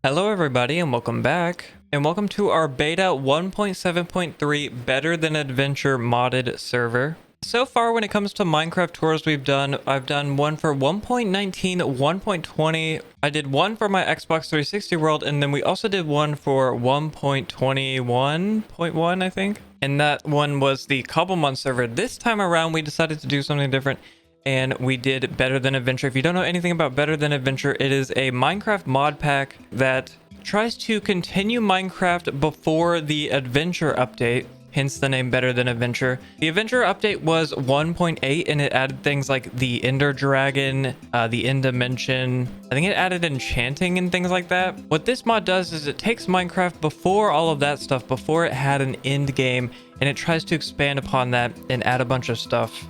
Hello everybody and welcome back. And welcome to our beta 1.7.3 Better Than Adventure modded server. So far when it comes to Minecraft tours I've done one for 1.19, 1.20. I did one for my Xbox 360 world, and then we also did one for 1.21.1, I think. And that one was the Cobblemon server. This time around we decided to do something different, and we did Better Than Adventure. If you don't know anything about Better Than Adventure, it is a Minecraft mod pack that tries to continue Minecraft before the Adventure update, hence the name Better Than Adventure. The Adventure update was 1.8, and it added things like the Ender Dragon, the End Dimension. I think it added enchanting and things like that. What this mod does is it takes Minecraft before all of that stuff, before it had an end game, and it tries to expand upon that and add a bunch of stuff.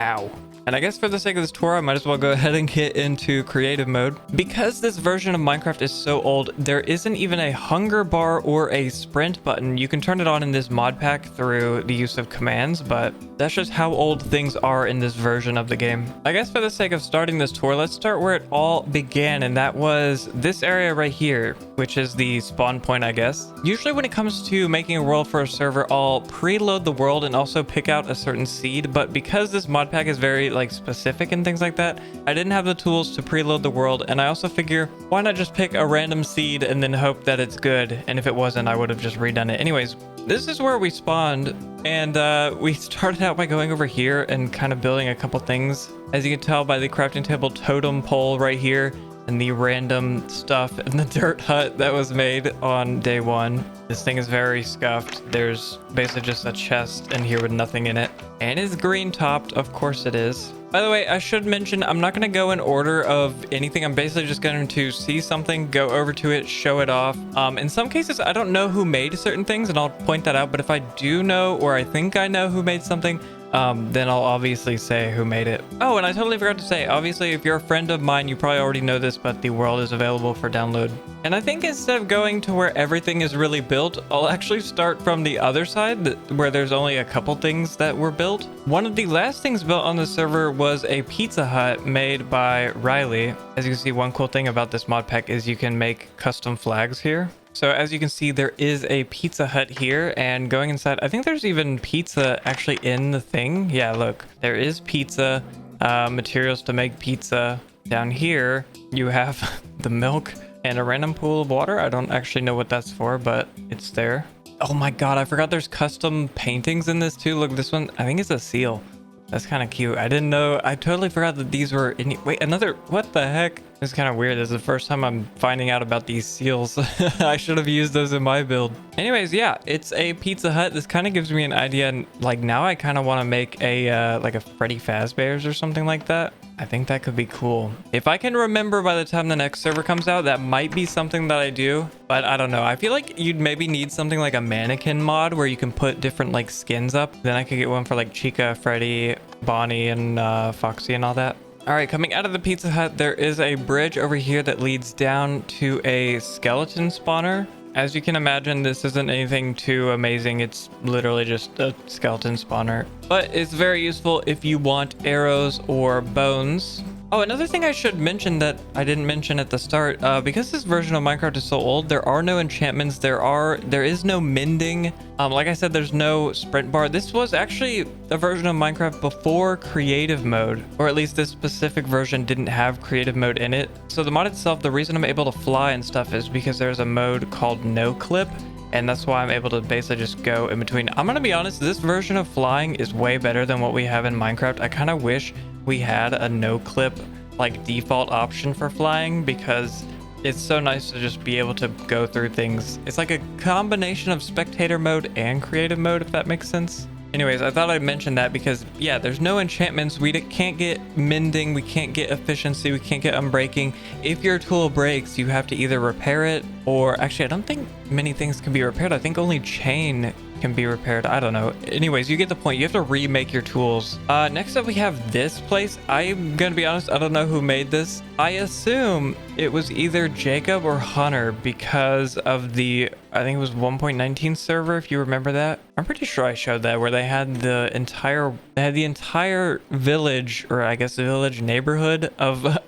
Ow. And I guess for the sake of this tour, I might as well go ahead and get into creative mode. Because this version of Minecraft is so old, there isn't even a hunger bar or a sprint button. You can turn it on in this mod pack through the use of commands, but that's just how old things are in this version of the game. I guess for the sake of starting this tour, let's start where it all began, and that was this area right here, which is the spawn point, I guess. Usually when it comes to making a world for a server, I'll preload the world and also pick out a certain seed, but because this mod pack is very specific and things like that, I didn't have the tools to preload the world, and I also figure why not just pick a random seed and then hope that it's good, and if it wasn't, I would have just redone it. Anyways, this is where we spawned, and we started out by going over here and kind of building a couple things. As you can tell by the crafting table totem pole right here and the random stuff in the dirt hut that was made on day one. This thing is very scuffed. There's basically just a chest in here with nothing in it, and it's green topped. Of course it is. By the way, I should mention I'm not going to go in order of anything. I'm basically just going to see something, go over to it, show it off. In some cases I don't know who made certain things, and I'll point that out, but if I do know, or I think I know who made something, then I'll obviously say who made it. Oh, and I totally forgot to say, obviously if you're a friend of mine, you probably already know this, but the world is available for download. And I think instead of going to where everything is really built, I'll actually start from the other side, where there's only a couple things that were built. One of the last things built on the server was a pizza hut made by Riley. As you can see, one cool thing about this mod pack is you can make custom flags here. So as you can see, there is a pizza hut here, and going inside, I think there's even pizza actually in the thing. Yeah, look, there is pizza, materials to make pizza. Down here, you have the milk and a random pool of water. I don't actually know what that's for, but it's there. Oh my God, I forgot there's custom paintings in this too. Look, this one, I think it's a seal. That's kind of cute. I didn't know. I totally forgot that these were any. Wait, another. What the heck? It's kind of weird. This is the first time I'm finding out about these seals. I should have used those in my build. Anyways, yeah, it's a Pizza Hut. This kind of gives me an idea. And like now I kind of want to make a like a Freddy Fazbear's or something like that. I think that could be cool. If I can remember by the time the next server comes out, that might be something that I do, but I don't know. I feel like you'd maybe need something like a mannequin mod where you can put different like skins up. Then I could get one for like Chica, Freddy, Bonnie, and Foxy and all that. All right, coming out of the Pizza Hut, there is a bridge over here that leads down to a skeleton spawner. As you can imagine, this isn't anything too amazing. It's literally just a skeleton spawner, but it's very useful if you want arrows or bones. Oh, another thing I should mention that I didn't mention at the start, because this version of Minecraft is so old, there are no enchantments. There is no mending. Like I said, there's no sprint bar. This was actually a version of Minecraft before creative mode, or at least this specific version didn't have creative mode in it. So the mod itself, the reason I'm able to fly and stuff is because there's a mode called No Clip, and that's why I'm able to basically just go in between. I'm gonna be honest, this version of flying is way better than what we have in Minecraft. I kind of wish we had a no clip like default option for flying, because it's so nice to just be able to go through things. It's like a combination of spectator mode and creative mode, if that makes sense. Anyways, I thought I'd mention that because, yeah, there's no enchantments. We can't get mending. We can't get efficiency. We can't get unbreaking. If your tool breaks, you have to either repair it, or actually, I don't think many things can be repaired. I think only chain can be repaired. I don't know. Anyways, you get the point. You have to remake your tools. Next up, we have this place. I'm gonna be honest, I don't know who made this. I assume it was either Jacob or Hunter because of the, I think it was 1.19 server, if you remember that. I'm pretty sure I showed that, where they had the entire village, or I guess the village neighborhood of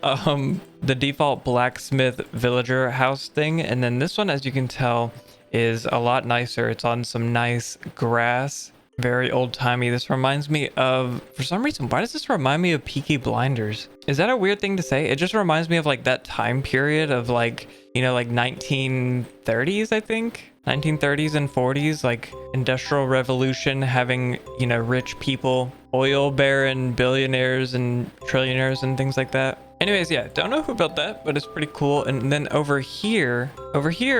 the default blacksmith villager house thing. And then this one, as you can tell, is a lot nicer. It's on some nice grass, very old-timey. This reminds me of, for some reason, why does this remind me of Peaky Blinders? Is that a weird thing to say? It just reminds me of like that time period of like, you know, like 1930s, I think. 1930s and 40s, like industrial revolution, having, you know, rich people, oil baron billionaires and trillionaires and things like that. Anyways, yeah, don't know who built that, but it's pretty cool. And then over here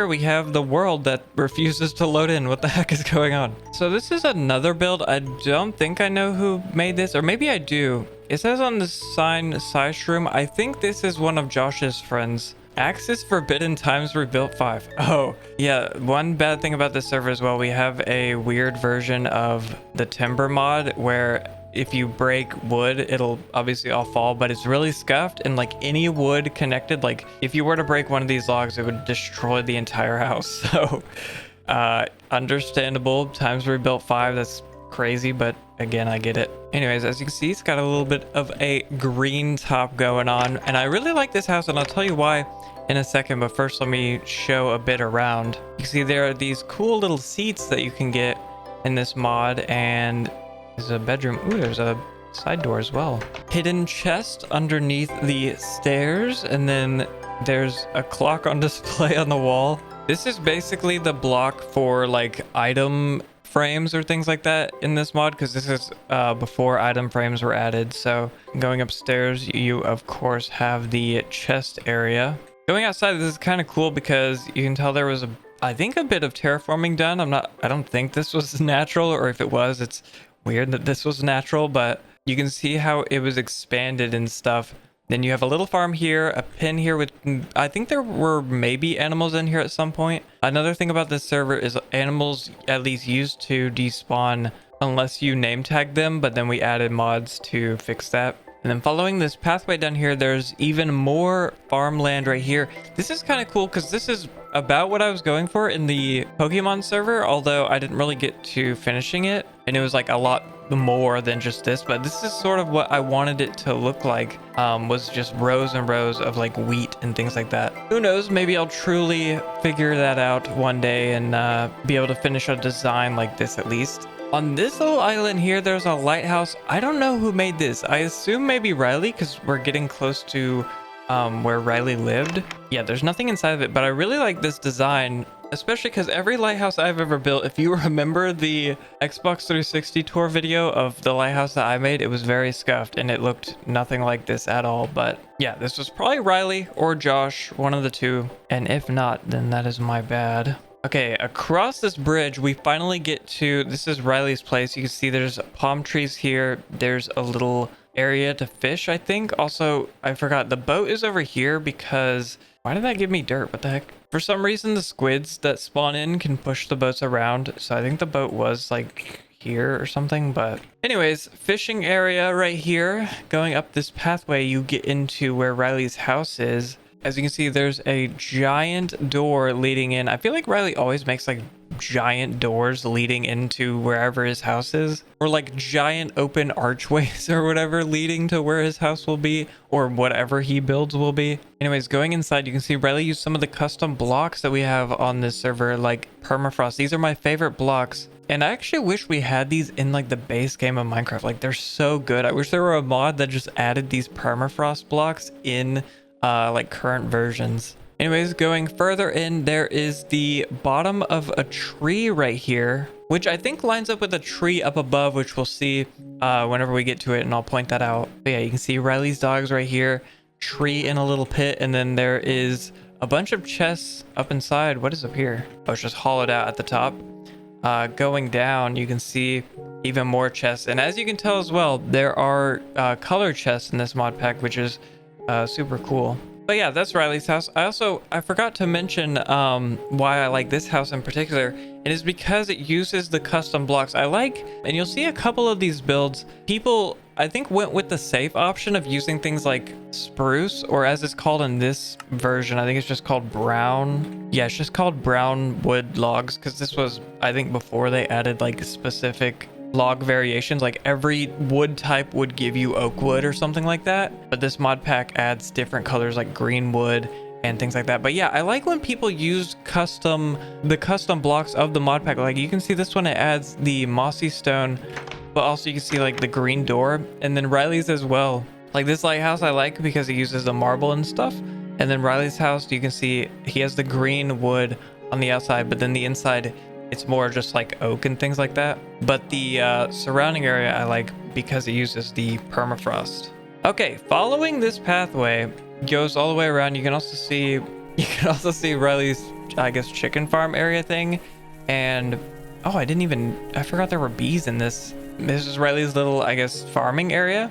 we have the world that refuses to load in. What the heck is going on? So this is another build. I don't think I know who made this, or maybe I do. It says on the sign Room. I think this is one of Josh's friends. Axis Forbidden times rebuilt 5. Oh, yeah. One bad thing about this server as well, we have a weird version of the timber mod where if you break wood, it'll obviously all fall, but it's really scuffed, and like any wood connected, like if you were to break one of these logs, it would destroy the entire house. So understandable. Times rebuilt 5. That's crazy, but again, I get it. Anyways, as you can see, it's got a little bit of a green top going on, and I really like this house, and I'll tell you why in a second. But first, let me show a bit around. You can see there are these cool little seats that you can get in this mod, and there's a bedroom. Ooh, there's a side door as well. Hidden chest underneath the stairs, and then there's a clock on display on the wall. This is basically the block for like item frames or things like that in this mod, because this is before item frames were added. So going upstairs, you of course have the chest area. Going outside, this is kind of cool because you can tell there was I think a bit of terraforming done. I don't think this was natural, or if it was, it's weird that this was natural, but you can see how it was expanded and stuff. Then you have a little farm here, a pen here with, I think there were maybe animals in here at some point. Another thing about this server is animals at least used to despawn unless you name tag them, but then we added mods to fix that. And then following this pathway down here, there's even more farmland right here. This is kind of cool because this is about what I was going for in the Pokemon server, although I didn't really get to finishing it. And it was like a lot more than just this, but this is sort of what I wanted it to look like, was just rows and rows of like wheat and things like that. Who knows, maybe I'll truly figure that out one day and be able to finish a design like this at least. On this little island here, there's a lighthouse. I don't know who made this. I assume maybe Riley, because we're getting close to where Riley lived. Yeah, there's nothing inside of it, but I really like this design, especially because every lighthouse I've ever built, if you remember the Xbox 360 tour video of the lighthouse that I made, it was very scuffed and it looked nothing like this at all. But yeah, this was probably Riley or Josh, one of the two. And if not, then that is my bad. Okay, across this bridge, we finally get to, this is Riley's place. You can see there's palm trees here. There's a little area to fish, I think. Also, I forgot, the boat is over here because, why did that give me dirt? What the heck? For some reason, the squids that spawn in can push the boats around. So I think the boat was like here or something, but anyways, fishing area right here. Going up this pathway, you get into where Riley's house is. As you can see, there's a giant door leading in. I feel like Riley always makes like giant doors leading into wherever his house is, or like giant open archways or whatever leading to where his house will be, or whatever he builds will be. Anyways, going inside, you can see Riley used some of the custom blocks that we have on this server, like permafrost. These are my favorite blocks, and I actually wish we had these in like the base game of Minecraft. Like, they're so good. I wish there were a mod that just added these permafrost blocks in like current versions. Anyways, going further in, there is the bottom of a tree right here, which I think lines up with a tree up above, which we'll see whenever we get to it, and I'll point that out. But yeah, you can see Riley's dogs right here, tree in a little pit, and then there is a bunch of chests up inside. What is up here? Oh, it's just hollowed out at the top. Going down, you can see even more chests, and as you can tell as well, there are color chests in this mod pack, which is super cool. But yeah, that's Riley's house. I forgot to mention why I like this house in particular. It is because it uses the custom blocks I like, and you'll see a couple of these builds, people I think went with the safe option of using things like spruce, or as it's called in this version, I think it's just called brown. Yeah, it's just called brown wood logs, because this was, I think, before they added like specific log variations. Like every wood type would give you oak wood or something like that, but this mod pack adds different colors like green wood and things like that. But yeah, I like when people use the custom blocks of the mod pack. Like you can see this one, it adds the mossy stone, but also you can see like the green door, and then Riley's as well. Like this lighthouse I like because it uses the marble and stuff. And then Riley's house, you can see he has the green wood on the outside, but then the inside it's more just like oak and things like that. But the surrounding area I like because it uses the permafrost. Okay, following this pathway goes all the way around. You can also see Riley's, I guess, chicken farm area thing. And oh, I forgot there were bees in this. This is Riley's little, I guess, farming area.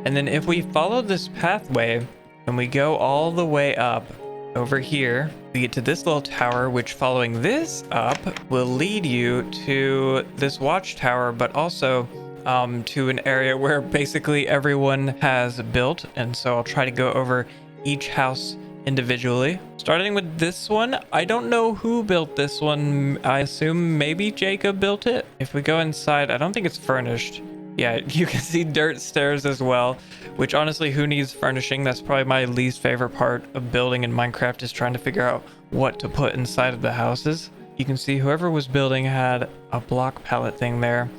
And then if we follow this pathway and we go all the way up over here, we get to this little tower, which following this up will lead you to this watchtower, but also to an area where basically everyone has built. And so I'll try to go over each house individually, starting with this one. I don't know who built this one. I assume maybe Jacob built it. If we go inside, I don't think it's furnished. Yeah, you can see dirt stairs as well, which honestly, who needs furnishing? That's probably my least favorite part of building in Minecraft, is trying to figure out what to put inside of the houses. You can see whoever was building had a block pallet thing there.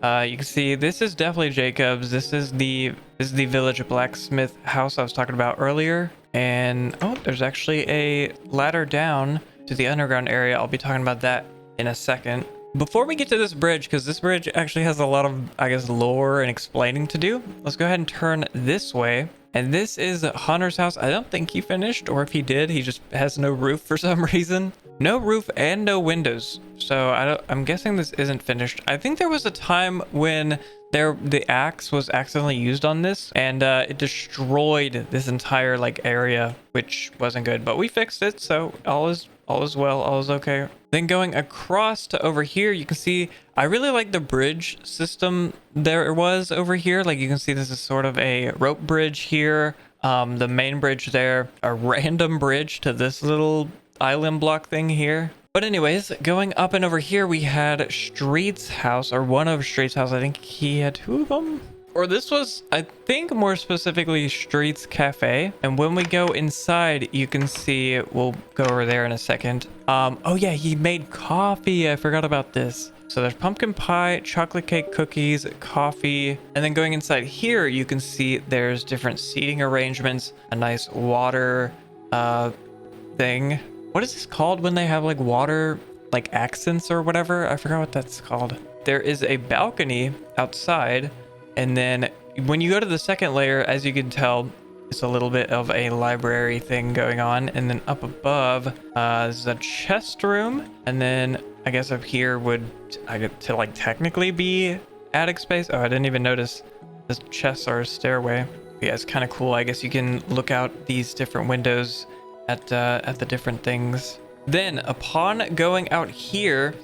You can see this is definitely Jacob's. This is the village blacksmith house I was talking about earlier. And oh, there's actually a ladder down to the underground area. I'll be talking about that in a second. Before we get to this bridge, because this bridge actually has a lot of, I guess, lore and explaining to do, let's go ahead and turn this way. And this is Hunter's house. I don't think he finished, or if he did, he just has no roof for some reason. No roof and no windows. So I'm guessing this isn't finished. I think there was a time when the axe was accidentally used on this, and it destroyed this entire like area, which wasn't good. But we fixed it, so all is well, all is okay. Then going across to over here, you can see I really like the bridge system there was over here. Like you can see this is sort of a rope bridge here, the main bridge there, a random bridge to this little island block thing here. But anyways, going up and over here, we had Street's house, or one of Street's house. I think he had two of them. Or this was, I think, more specifically Street's cafe. And when we go inside, you can see, we'll go over there in a second. Oh yeah, he made coffee. I forgot about this. So there's pumpkin pie, chocolate cake, cookies, coffee. And then going inside here, you can see there's different seating arrangements, a nice water thing. What is this called when they have like water, like accents or whatever? I forgot what that's called. There is a balcony outside. And then when you go to the second layer, as you can tell, it's a little bit of a library thing going on. And then up above is a chest room. And then I guess up here would, I get to like technically be attic space. Oh, I didn't even notice the chests are a stairway. But yeah, it's kind of cool. I guess you can look out these different windows at the different things. Then upon going out here,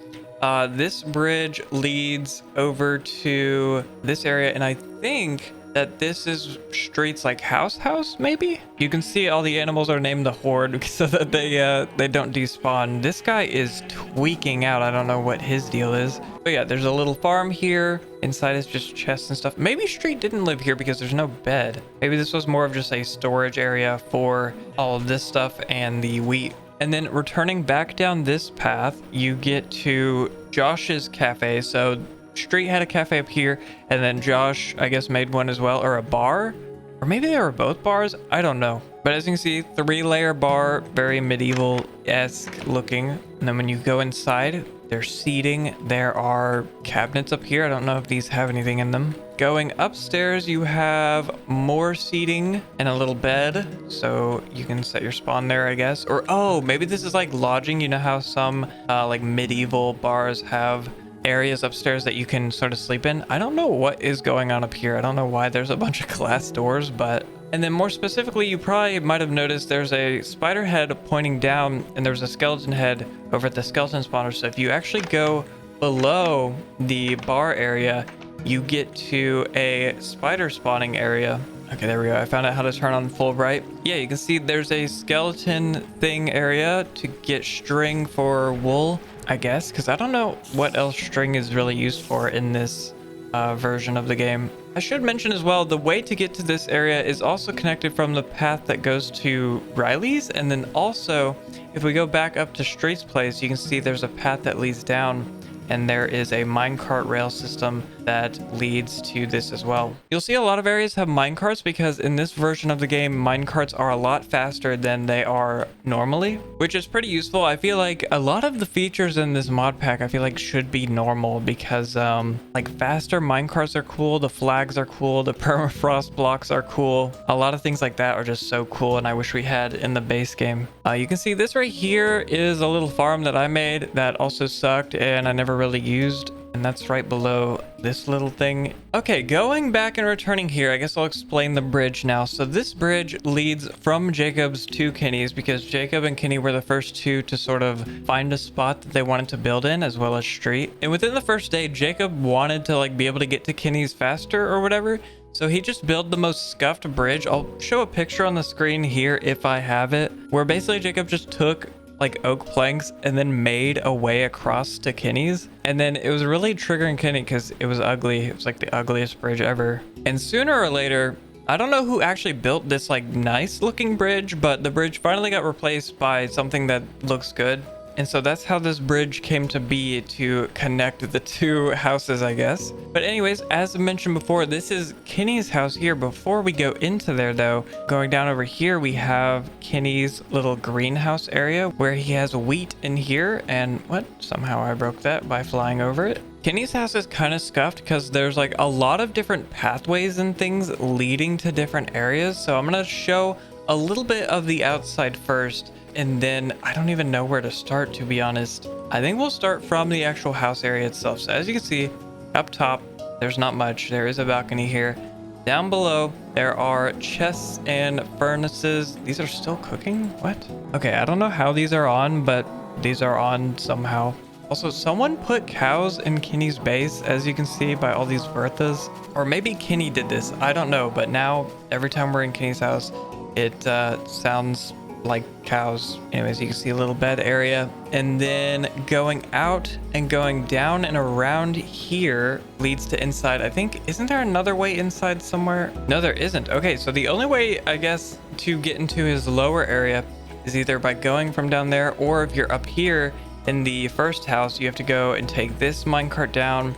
this bridge leads over to this area, and I think that this is Street's like house maybe. You can see all the animals are named the Horde so that they don't despawn. This guy is tweaking out. I don't know what his deal is, but yeah, there's a little farm here. Inside is just chests and stuff. Maybe Street didn't live here because there's no bed. Maybe this was more of just a storage area for all of this stuff and the wheat. And then returning back down this path, you get to Josh's cafe. So Street had a cafe up here, and then Josh, I guess, made one as well, or a bar, or maybe they were both bars. I don't know. But as you can see, 3-layer bar, very medieval-esque looking. And then when you go inside, there's seating. There are cabinets up here. I don't know if these have anything in them. Going upstairs, you have more seating and a little bed. So you can set your spawn there, I guess. Or, oh, maybe this is like lodging. You know how some like medieval bars have areas upstairs that you can sort of sleep in. I don't know what is going on up here. I don't know why there's a bunch of glass doors, but... And then more specifically, you probably might have noticed there's a spider head pointing down, and there's a skeleton head over at the skeleton spawner. So if you actually go below the bar area, you get to a spider spawning area. Okay, there we go. I found out how to turn on full bright. Yeah, you can see there's a skeleton thing area to get string for wool, I guess, because I don't know what else string is really used for in this version of the game. I should mention as well, the way to get to this area is also connected from the path that goes to Riley's, and then also if we go back up to Straight's place, you can see there's a path that leads down, and there is a minecart rail system that leads to this as well. You'll see a lot of areas have minecarts because in this version of the game, minecarts are a lot faster than they are normally, which is pretty useful. I feel like a lot of the features in this mod pack, I feel like should be normal because like faster minecarts are cool, the flags are cool, the permafrost blocks are cool. A lot of things like that are just so cool, and I wish we had in the base game. You can see this right here is a little farm that I made that also sucked and I never really used, and that's right below this little thing. Okay, going back and returning here, I guess I'll explain the bridge now. So this bridge leads from Jacob's to Kenny's because Jacob and Kenny were the first two to sort of find a spot that they wanted to build in, as well as street. And within the first day, Jacob wanted to like be able to get to Kenny's faster or whatever, so he just built the most scuffed bridge. I'll show a picture on the screen here if I have it, where basically Jacob just took like oak planks and then made a way across to Kenny's, and then it was really triggering Kenny because it was ugly. It was like the ugliest bridge ever. And sooner or later, I don't know who actually built this like nice looking bridge, but the bridge finally got replaced by something that looks good. And so that's how this bridge came to be, to connect the two houses, I guess. But anyways, as I mentioned before, this is Kenny's house here. Before we go into there though, going down over here, we have Kenny's little greenhouse area where he has wheat in here. And what? Somehow I broke that by flying over it. Kenny's house is kind of scuffed because there's like a lot of different pathways and things leading to different areas. So I'm going to show a little bit of the outside first, and then I don't even know where to start, to be honest. I think we'll start from the actual house area itself. So as you can see up top, there's not much. There is a balcony here. Down below, there are chests and furnaces. These are still cooking? What? Okay, I don't know how these are on, but these are on somehow. Also, someone put cows in Kenny's base, as you can see by all these Berthas. Or maybe Kenny did this, I don't know. But now, every time we're in Kenny's house, it sounds like cows. Anyways, you can see a little bed area, and then going out and going down and around here leads to inside. I think, isn't there another way inside somewhere? No, there isn't. Okay, so the only way, I guess, to get into his lower area is either by going from down there, or if you're up here in the first house, you have to go and take this minecart down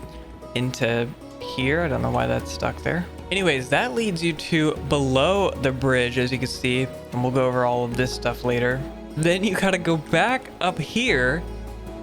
into here. I don't know why that's stuck there. Anyways, that leads you to below the bridge, as you can see, and we'll go over all of this stuff later. Then you gotta go back up here,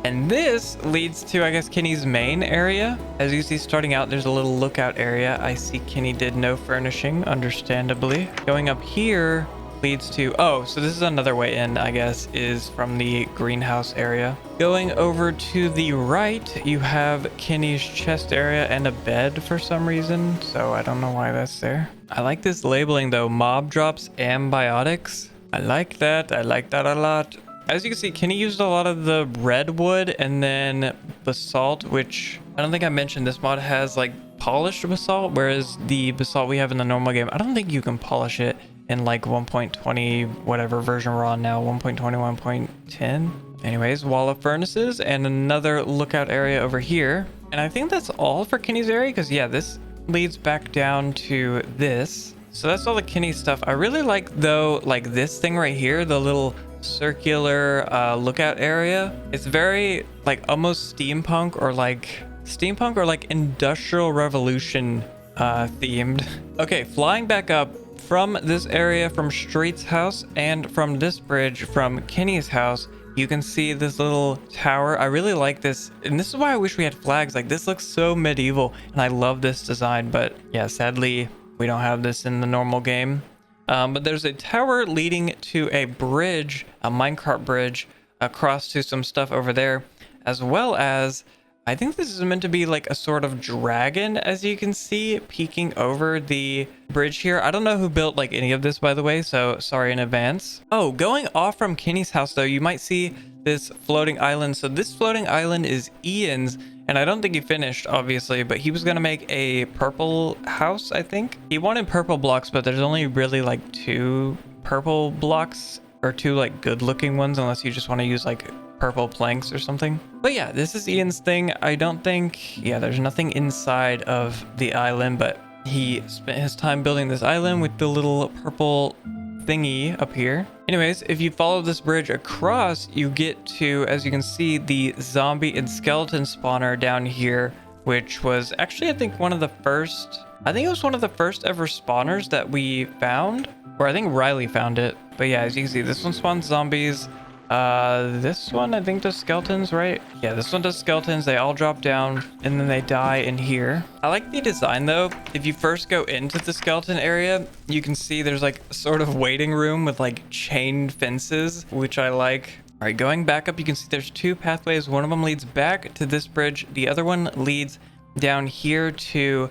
and this leads to, I guess, Kenny's main area. As you see, starting out, there's a little lookout area. I see Kenny did no furnishing, understandably. Going up here leads to, oh, so this is another way in, I guess, is from the greenhouse area. Going over to the right, you have Kenny's chest area and a bed for some reason, so I don't know why that's there. I like this labeling though, mob drops ambiotics. I like that a lot. As you can see, Kenny used a lot of the redwood and then basalt, which I don't think I mentioned. This mod has like polished basalt, whereas the basalt we have in the normal game, I don't think you can polish it in like 1.20 whatever version we're on now, 1.20, 1.10. Anyways, wall of furnaces and another lookout area over here. And I think that's all for Kenny's area, because yeah, this leads back down to this. So that's all the Kenny stuff. I really like though, like this thing right here, the little circular lookout area. It's very like almost steampunk or like industrial revolution themed. Okay, flying back up from this area, from Street's house, and from this bridge from Kenny's house, you can see this little tower. I really like this, and this is why I wish we had flags. Like, this looks so medieval, and I love this design, but yeah, sadly, we don't have this in the normal game. But there's a tower leading to a bridge, a minecart bridge, across to some stuff over there, as well as, I think this is meant to be like a sort of dragon, as you can see, peeking over the bridge here. I don't know who built like any of this, by the way, so sorry in advance. Oh, going off from Kenny's house though, you might see this floating island. So this floating island is Ian's, and I don't think he finished, obviously, but he was gonna make a purple house, I think. He wanted purple blocks, but there's only really like 2 purple blocks, or 2 like good looking ones, unless you just want to use like purple planks or something. But yeah, this is Ian's thing. I don't think, yeah, there's nothing inside of the island, but he spent his time building this island with the little purple thingy up here. Anyways, if you follow this bridge across, you get to, as you can see, the zombie and skeleton spawner down here, which was actually, I think, one of the first, I think it was one of the first ever spawners that we found, or I think Riley found it. But yeah, as you can see, this one spawns zombies. This one I think does skeletons, right? Yeah, this one does skeletons. They all drop down and then they die in here. I like the design though. If you first go into the skeleton area, you can see there's like a sort of waiting room with like chained fences, which I like. All right, going back up, you can see there's two pathways. One of them leads back to this bridge. The other one leads down here to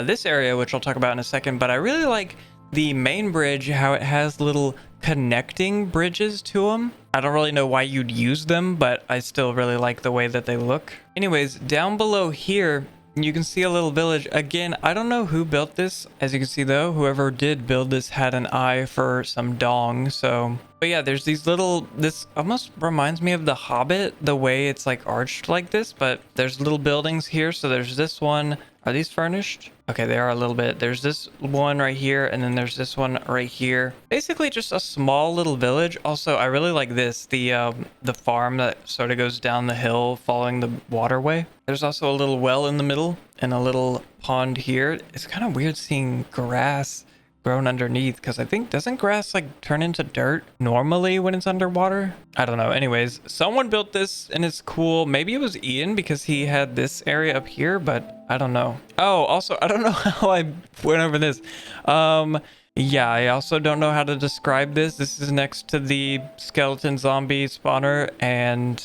this area, which I'll talk about in a second. But I really like the main bridge, how it has little connecting bridges to them. I don't really know why you'd use them, but I still really like the way that they look. Anyways, down below here, you can see a little village. Again, I don't know who built this. As you can see though, whoever did build this had an eye for some dong. So, but yeah, there's these little, this almost reminds me of The Hobbit, the way it's like arched like this, but there's little buildings here. So there's this one. Are these furnished? Okay, they are a little bit. There's this one right here, and then there's this one right here. Basically just a small little village. Also, I really like this, the farm that sort of goes down the hill following the waterway. There's also a little well in the middle and a little pond here. It's kind of weird seeing grass grown underneath, because I think, doesn't grass like turn into dirt normally when it's underwater? I don't know. Anyways, someone built this and it's cool. Maybe it was Ian because he had this area up here, but I don't know. Oh, also, I don't know how I went over this. Yeah, I also don't know how to describe this. This is next to the skeleton zombie spawner, and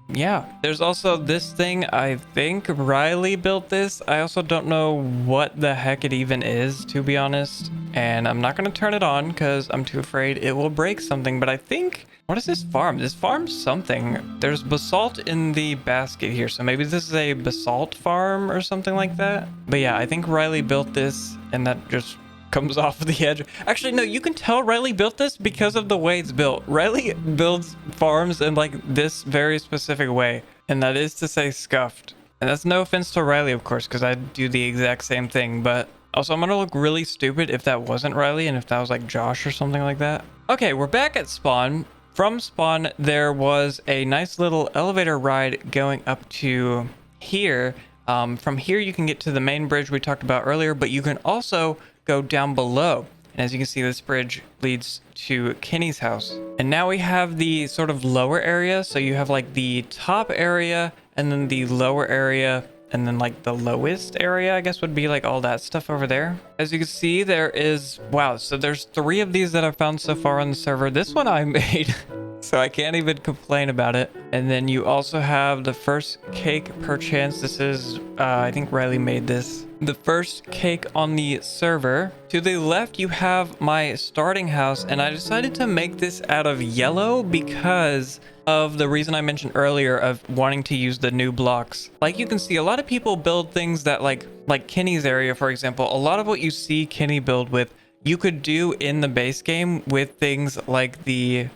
yeah, there's also this thing. I think Riley built this. I also don't know what the heck it even is, to be honest. And I'm not going to turn it on because I'm too afraid it will break something. But I think, what is this farm? This farm's something. There's basalt in the basket here. So maybe this is a basalt farm or something like that. But yeah, I think Riley built this, and that just comes off the edge. Actually, no, you can tell Riley built this because of the way it's built. Riley builds farms in like this very specific way, and that is to say scuffed. And that's no offense to Riley, of course, because I do the exact same thing. But also, I'm gonna look really stupid if that wasn't Riley and if that was like Josh or something like that. Okay, we're back at spawn. From spawn, there was a nice little elevator ride going up to here. From here, you can get to the main bridge we talked about earlier, but you can also go down below. And as you can see, this bridge leads to Kenny's house. And now we have the sort of lower area. So you have like the top area and then the lower area, and then like the lowest area, I guess, would be like all that stuff over there. As you can see, there is, wow, so there's 3 of these that I've found so far on the server. This one I made, so I can't even complain about it. And then you also have the first cake, perchance. This is, I think Riley made this. The first cake on the server. To the left, you have my starting house, and I decided to make this out of yellow because of the reason I mentioned earlier of wanting to use the new blocks. Like you can see, a lot of people build things that like Kenny's area, for example. A lot of what you see Kenny build with, you could do in the base game with things like the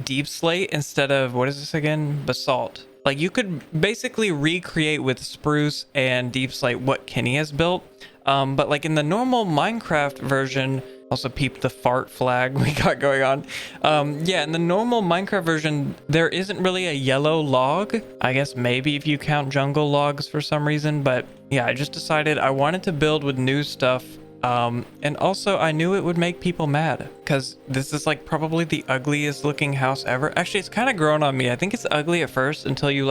deep slate instead of, what is this again? Basalt. Like you could basically recreate with spruce and deep slate what Kenny has built. But like in the normal Minecraft version, also peep the fart flag we got going on. Yeah, in the normal Minecraft version, there isn't really a yellow log. I guess maybe if you count jungle logs for some reason. But yeah, I just decided I wanted to build with new stuff. And also I knew it would make people mad because this is like probably the ugliest looking house ever. Actually, it's kind of grown on me. I think it's ugly at first until you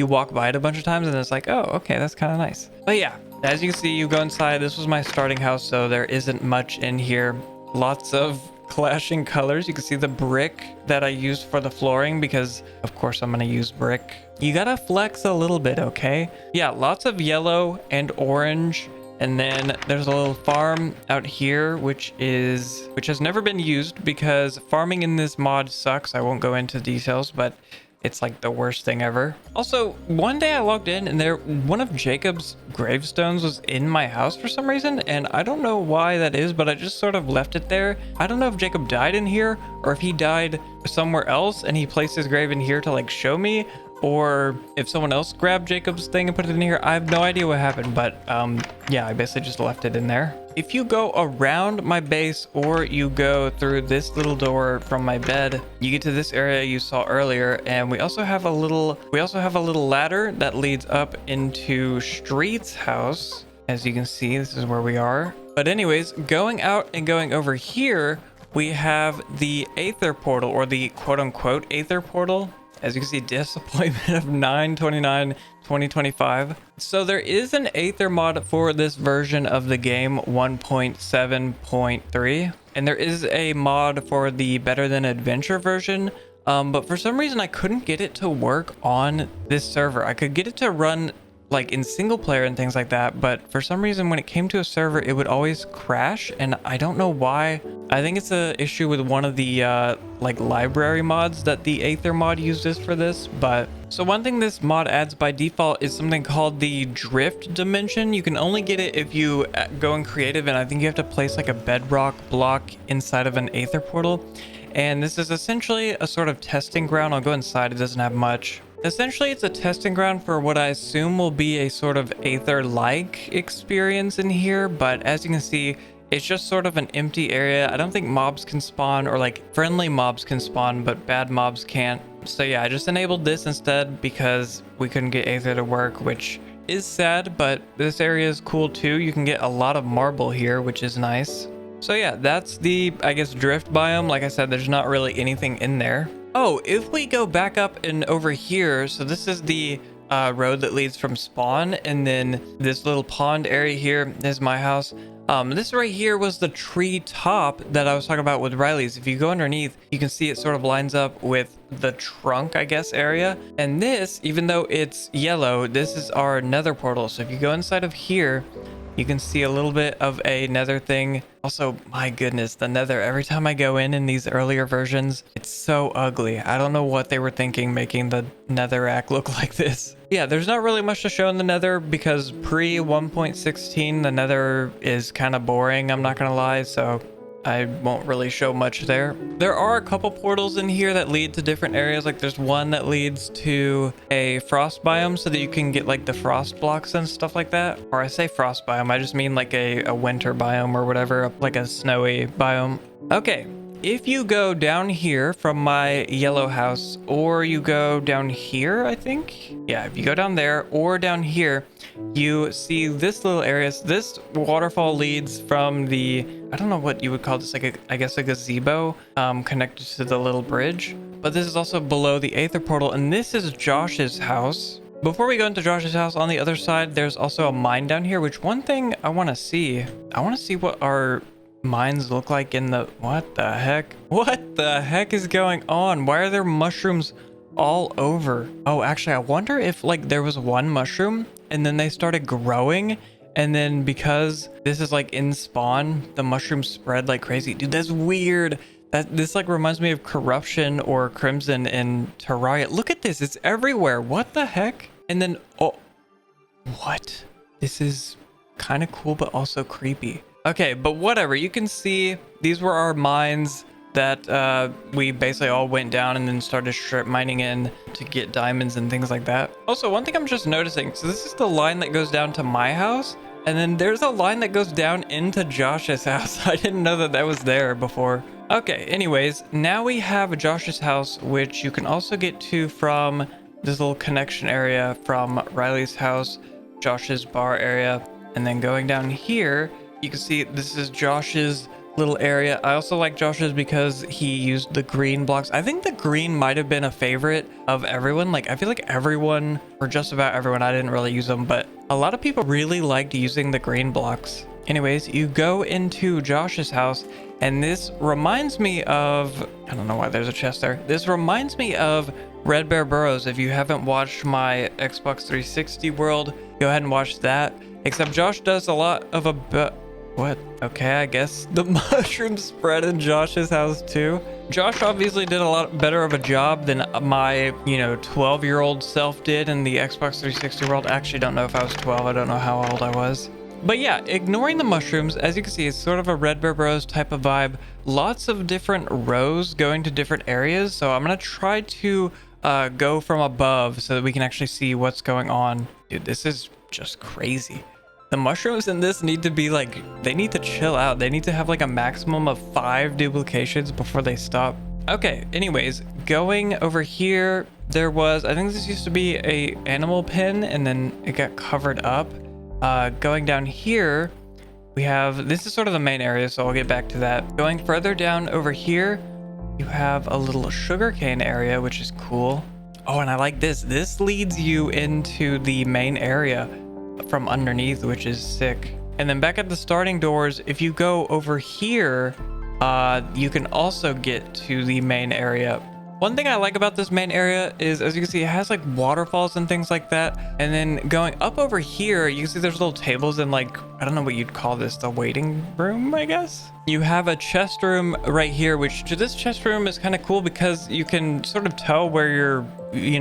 walk by it a bunch of times and it's like, oh, okay, that's kind of nice. But yeah, as you can see, you go inside. This was my starting house, so there isn't much in here. Lots of clashing colors. You can see the brick that I used for the flooring because of course I'm going to use brick. You gotta flex a little bit, okay? Yeah, lots of yellow and orange. And then there's a little farm out here, which has never been used because farming in this mod sucks. I won't go into details, but it's like the worst thing ever. Also, one day I logged in and one of Jacob's gravestones was in my house for some reason, and I don't know why that is, but I just sort of left it there. I don't know if Jacob died in here or if he died somewhere else and he placed his grave in here to like show me, or if someone else grabbed Jacob's thing and put it in here. I have no idea what happened, but yeah, I basically just left it in there. If you go around my base or you go through this little door from my bed, you get to this area you saw earlier, and we also have a little ladder that leads up into Street's house. As you can see, this is where we are. But anyways, going out and going over here, we have the Aether portal, or the quote-unquote Aether portal. As you can see, disappointment of 9/29/2025. So there is an Aether mod for this version of the game 1.7.3, and there is a mod for the Better Than Adventure version. But for some reason I couldn't get it to work on this server. I could get it to run like in single player and things like that, but for some reason when it came to a server it would always crash, and I don't know why. I think it's an issue with one of the like library mods that the Aether mod uses for this. But so one thing this mod adds by default is something called the drift dimension. You can only get it if you go in creative, and I think you have to place like a bedrock block inside of an Aether portal. And this is essentially a sort of testing ground. I'll go inside, it doesn't have much. Essentially, it's a testing ground for what I assume will be a sort of Aether-like experience in here, but as you can see, it's just sort of an empty area. I don't think mobs can spawn, or like friendly mobs can spawn, but bad mobs can't. So yeah, I just enabled this instead because we couldn't get Aether to work, which is sad, but this area is cool too. You can get a lot of marble here, which is nice. So yeah, that's the, I guess, drift biome. Like I said, there's not really anything in there. Oh, if we go back up and over here, so this is the road that leads from spawn, and then this little pond area here is my house. This right here was the tree top that I was talking about with Riley's. If you go underneath, you can see it sort of lines up with the trunk, I guess, area. And this, even though it's yellow, this is our nether portal. So if you go inside of here, you can see a little bit of a nether thing. Also, my goodness, the nether, every time I go in these earlier versions, it's so ugly. I don't know what they were thinking making the netherrack look like this. Yeah, there's not really much to show in the nether because pre 1.16, the nether is kind of boring, I'm not gonna lie, so I won't really show much there. There are a couple portals in here that lead to different areas. Like there's one that leads to a frost biome so that you can get like the frost blocks and stuff like that. Or I say frost biome, I just mean like a winter biome or whatever, like a snowy biome. Okay, if you go down here from my yellow house, or you go down here, I think. Yeah, if you go down there or down here, you see this little area. This waterfall leads from the, I don't know what you would call this, like I guess a gazebo connected to the little bridge. But this is also below the Aether portal, and this is Josh's house. Before we go into Josh's house, on the other side, there's also a mine down here, which one thing I want to see what our mines look like in the, what the heck is going on? Why are there mushrooms all over? Oh, actually, I wonder if like there was one mushroom and then they started growing, and then because this is like in spawn, the mushrooms spread like crazy. Dude, that's weird. This like reminds me of Corruption or Crimson in Terraria. Look at this, it's everywhere. What the heck? And then, oh, what? This is kind of cool, but also creepy. Okay, but whatever. You can see these were our mines that we basically all went down and then started strip mining in to get diamonds and things like that. Also, one thing I'm just noticing, so this is the line that goes down to my house, and then there's a line that goes down into Josh's house. I didn't know that that was there before. Okay, anyways, now we have Josh's house, which you can also get to from this little connection area from Riley's house, Josh's bar area, and then going down here, you can see this is Josh's little area. I also like Josh's because he used the green blocks. I think the green might have been a favorite of everyone. Like, I feel like everyone, or just about everyone, I didn't really use them, but a lot of people really liked using the green blocks. Anyways, you go into Josh's house, and this reminds me of, I don't know why there's a chest there. This reminds me of Red Bear Burrows. If you haven't watched my Xbox 360 world, go ahead and watch that. Except Josh does a lot of What? Okay, I guess the mushrooms spread in Josh's house too. Josh obviously did a lot better of a job than my, 12-year-old self did in the Xbox 360 world. I actually don't know if I was 12. I don't know how old I was. But yeah, ignoring the mushrooms, as you can see, it's sort of a Red Bear Bros type of vibe. Lots of different rows going to different areas. So I'm going to try to go from above so that we can actually see what's going on. Dude, this is just crazy. The mushrooms in this need to be like, they need to chill out. They need to have like a maximum of 5 duplications before they stop. Okay, anyways, going over here, there was, I think this used to be a animal pen and then it got covered up. Going down here, we have, this is sort of the main area, so I'll get back to that. Going further down over here, you have a little sugarcane area, which is cool. Oh, and I like this. This leads you into the main area from underneath, which is sick. And then back at the starting doors, if you go over here, you can also get to the main area. One thing I like about this main area is, as you can see, it has like waterfalls and things like that. And then going up over here, you can see there's little tables and like, I don't know what you'd call this, the waiting room, I guess. You have a chest room right here, which this chest room is kind of cool because you can sort of tell where you're,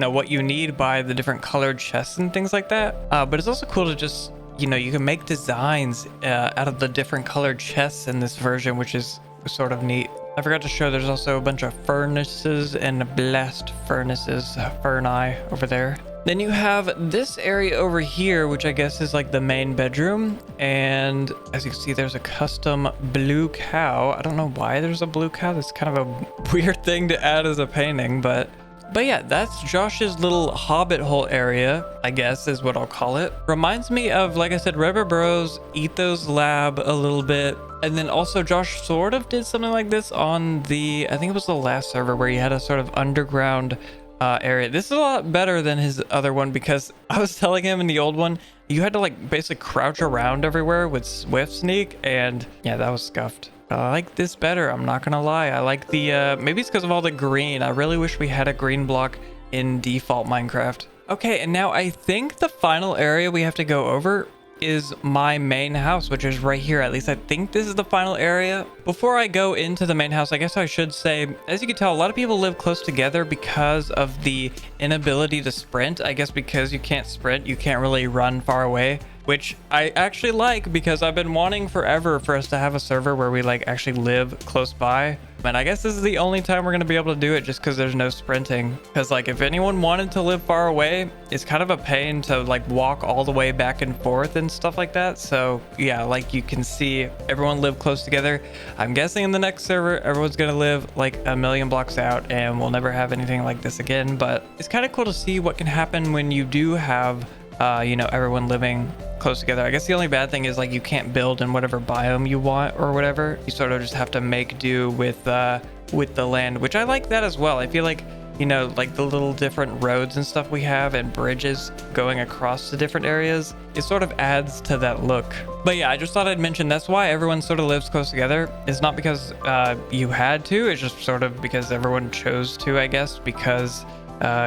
what you need by the different colored chests and things like that. But it's also cool to just, you can make designs out of the different colored chests in this version, which is sort of neat. I forgot to show there's also a bunch of furnaces and blast furnaces, furnace over there. Then you have this area over here, which I guess is like the main bedroom. And as you can see, there's a custom blue cow. I don't know why there's a blue cow. That's kind of a weird thing to add as a painting, but yeah, that's Josh's little hobbit hole area, I guess is what I'll call it. Reminds me of, like I said, Red Bear Bros, Ethos Lab a little bit. And then also Josh sort of did something like this on the, I think it was the last server where he had a sort of underground area. This is a lot better than his other one because I was telling him in the old one, you had to like basically crouch around everywhere with Swift Sneak, and yeah, that was scuffed. I like this better, I'm not gonna lie. I like the, maybe it's because of all the green. I really wish we had a green block in default Minecraft. Okay, and now I think the final area we have to go over is my main house, which is right here. At least I think this is the final area. Before I go into the main house, I guess I should say, as you can tell, a lot of people live close together because of the inability to sprint. I guess because you can't sprint, you can't really run far away, which I actually like because I've been wanting forever for us to have a server where we like actually live close by. And I guess this is the only time we're going to be able to do it just because there's no sprinting. Because like if anyone wanted to live far away, it's kind of a pain to like walk all the way back and forth and stuff like that. So yeah, like you can see everyone live close together. I'm guessing in the next server, everyone's going to live like a million blocks out and we'll never have anything like this again. But it's kind of cool to see what can happen when you do have everyone living close together. I guess the only bad thing is like you can't build in whatever biome you want or whatever. You sort of just have to make do with the land, which I like that as well. I feel like, like the little different roads and stuff we have and bridges going across the different areas, it sort of adds to that look. But yeah, I just thought I'd mention that's why everyone sort of lives close together. It's not because you had to, it's just sort of because everyone chose to, I guess, because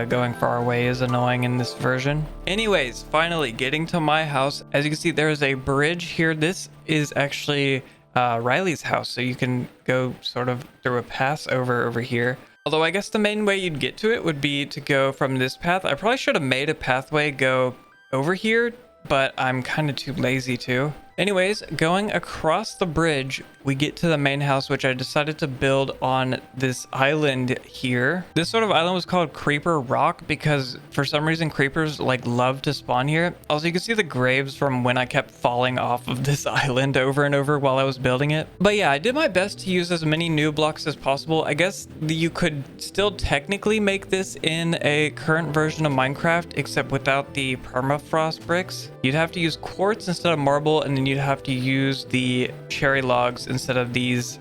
going far away is annoying in this version. Anyways, finally getting to my house. As you can see, there is a bridge here. This is actually Riley's house, so you can go sort of through a pass over here. Although I guess the main way you'd get to it would be to go from this path. I probably should have made a pathway go over here, but I'm kind of too lazy to. Anyways, going across the bridge, we get to the main house, which I decided to build on this island here. This sort of island was called Creeper Rock because for some reason creepers like love to spawn here. Also, you can see the graves from when I kept falling off of this island over and over while I was building it. But yeah, I did my best to use as many new blocks as possible. I guess you could still technically make this in a current version of Minecraft, except without the permafrost bricks. You'd have to use quartz instead of marble, and then you'd have to use the cherry logs instead of these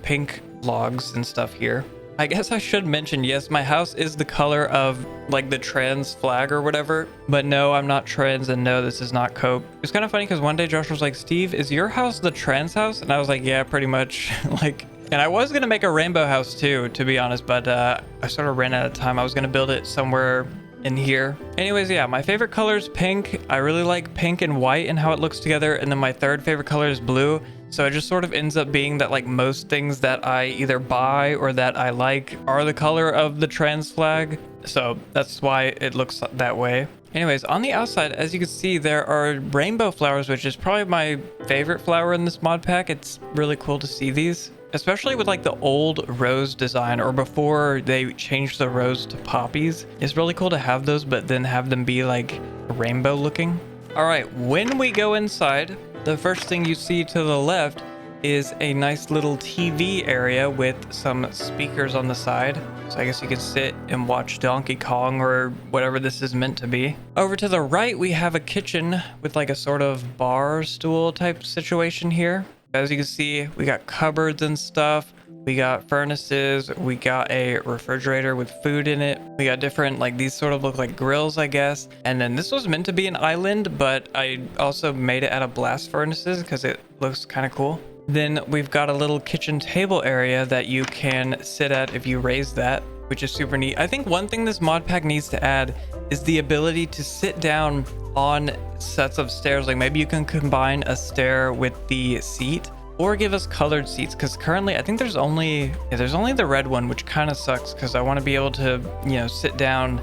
pink logs and stuff here. I guess I should mention, yes, my house is the color of like the trans flag or whatever, but no, I'm not trans, and no, this is not cope. It's kind of funny because one day Josh was like, Steve, is your house the trans house? And I was like, yeah, pretty much. Like, and I was gonna make a rainbow house too, to be honest, but I sort of ran out of time. I was gonna build it somewhere in here. Anyways, yeah, my favorite color is pink. I really like pink and white and how it looks together. And then my third favorite color is blue. So it just sort of ends up being that like most things that I either buy or that I like are the color of the trans flag. So that's why it looks that way. Anyways, on the outside, as you can see, there are rainbow flowers, which is probably my favorite flower in this mod pack. It's really cool to see these, especially with like the old rose design or before they changed the rose to poppies. It's really cool to have those, but then have them be like rainbow looking. All right, when we go inside, the first thing you see to the left is a nice little TV area with some speakers on the side. So I guess you could sit and watch Donkey Kong or whatever this is meant to be. Over to the right, we have a kitchen with like a sort of bar stool type situation here. As you can see, we got cupboards and stuff. We got furnaces. We got a refrigerator with food in it. We got different, like these sort of look like grills, I guess. And then this was meant to be an island, but I also made it out of blast furnaces because it looks kind of cool. Then we've got a little kitchen table area that you can sit at if you raise that, which is super neat. I think one thing this mod pack needs to add is the ability to sit down on sets of stairs. Like maybe you can combine a stair with the seat or give us colored seats, because currently I think there's only the red one, which kind of sucks because I want to be able to, you know, sit down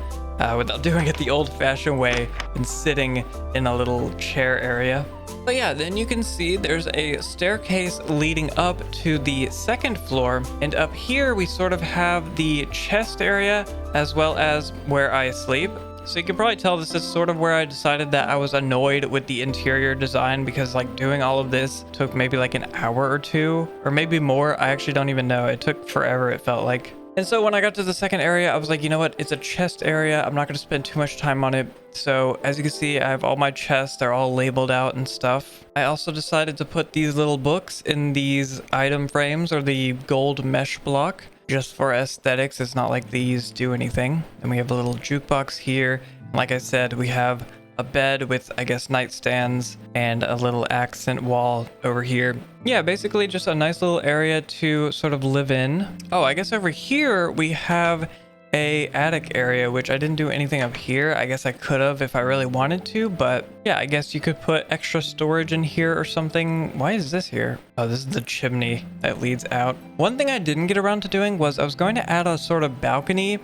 without doing it the old-fashioned way and sitting in a little chair area. But yeah, then you can see there's a staircase leading up to the second floor, and up here we sort of have the chest area as well as where I sleep. So you can probably tell this is sort of where I decided that I was annoyed with the interior design, because like doing all of this took maybe like an hour or two, or maybe more. I actually don't even know. It took forever, it felt like. And so when I got to the second area, I was like, you know what? It's a chest area. I'm not going to spend too much time on it. So as you can see, I have all my chests. They're all labeled out and stuff. I also decided to put these little books in these item frames, or the gold mesh block, just for aesthetics. It's not like these do anything. And we have a little jukebox here. Like I said, we have a bed with, I guess, nightstands and a little accent wall over here. Yeah, basically just a nice little area to sort of live in. Oh, I guess over here we have a attic area, which I didn't do anything up here. I guess I could have if I really wanted to, but yeah, I guess you could put extra storage in here or something. Why is this here? Oh, this is the chimney that leads out. One thing I didn't get around to doing was I was going to add a sort of balcony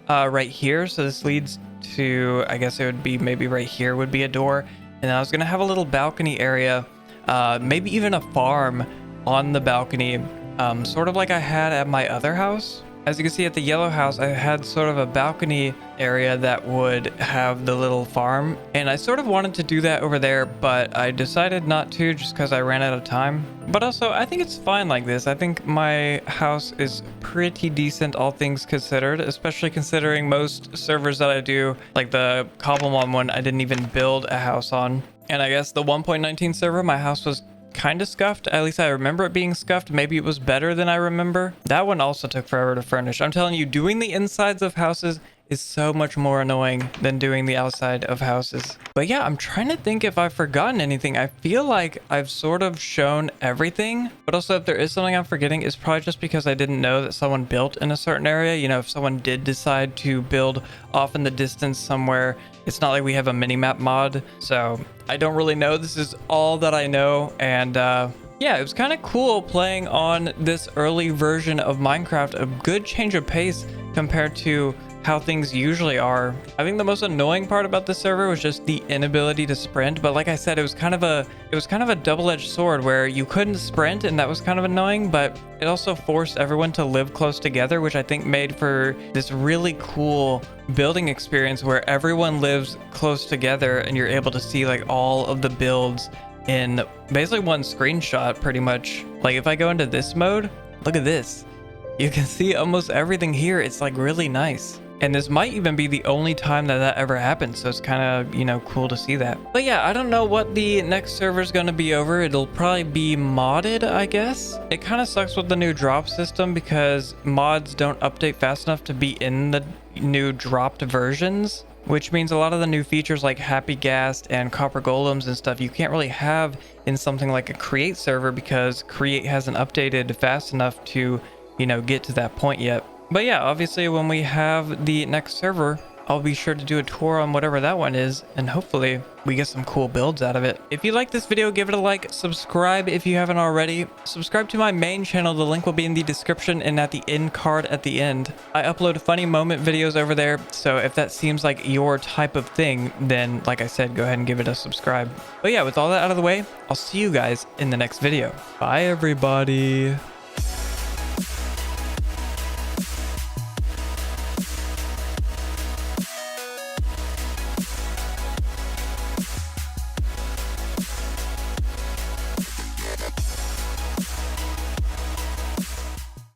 right here. So this leads to, I guess it would be maybe right here would be a door. And I was going to have a little balcony area, maybe even a farm on the balcony, sort of like I had at my other house. As you can see at the yellow house, I had sort of a balcony area that would have the little farm. And I sort of wanted to do that over there, but I decided not to just because I ran out of time. But also, I think it's fine like this. I think my house is pretty decent, all things considered, especially considering most servers that I do, like the Cobblemon one, I didn't even build a house on. And I guess the 1.19 server, my house was kind of scuffed. At least I remember it being scuffed. Maybe it was better than I remember. That one also took forever to furnish. I'm telling you, doing the insides of houses is so much more annoying than doing the outside of houses. But yeah, I'm trying to think if I've forgotten anything. I feel like I've sort of shown everything, but also if there is something I'm forgetting, it's probably just because I didn't know that someone built in a certain area. You know, if someone did decide to build off in the distance somewhere, it's not like we have a mini-map mod, so I don't really know. This is all that I know, and yeah, it was kind of cool playing on this early version of Minecraft. A good change of pace compared to how things usually are. I think the most annoying part about this server was just the inability to sprint, but like I said, it was kind of a double-edged sword where you couldn't sprint, and that was kind of annoying, but it also forced everyone to live close together, which I think made for this really cool building experience where everyone lives close together and you're able to see like all of the builds in basically one screenshot pretty much. Like if I go into this mode, look at this. You can see almost everything here. It's like really nice. And this might even be the only time that that ever happened. So it's kind of, you know, cool to see that. But yeah, I don't know what the next server is going to be over. It'll probably be modded, I guess. It kind of sucks with the new drop system because mods don't update fast enough to be in the new dropped versions, which means a lot of the new features like Happy Ghast and Copper Golems and stuff you can't really have in something like a Create server because Create hasn't updated fast enough to, you know, get to that point yet. But yeah, obviously when we have the next server, I'll be sure to do a tour on whatever that one is, and hopefully we get some cool builds out of it. If you like this video, give it a like, subscribe if you haven't already. Subscribe to my main channel, the link will be in the description and at the end card at the end. I upload funny moment videos over there, so if that seems like your type of thing, then like I said, go ahead and give it a subscribe. But yeah, with all that out of the way, I'll see you guys in the next video. Bye everybody.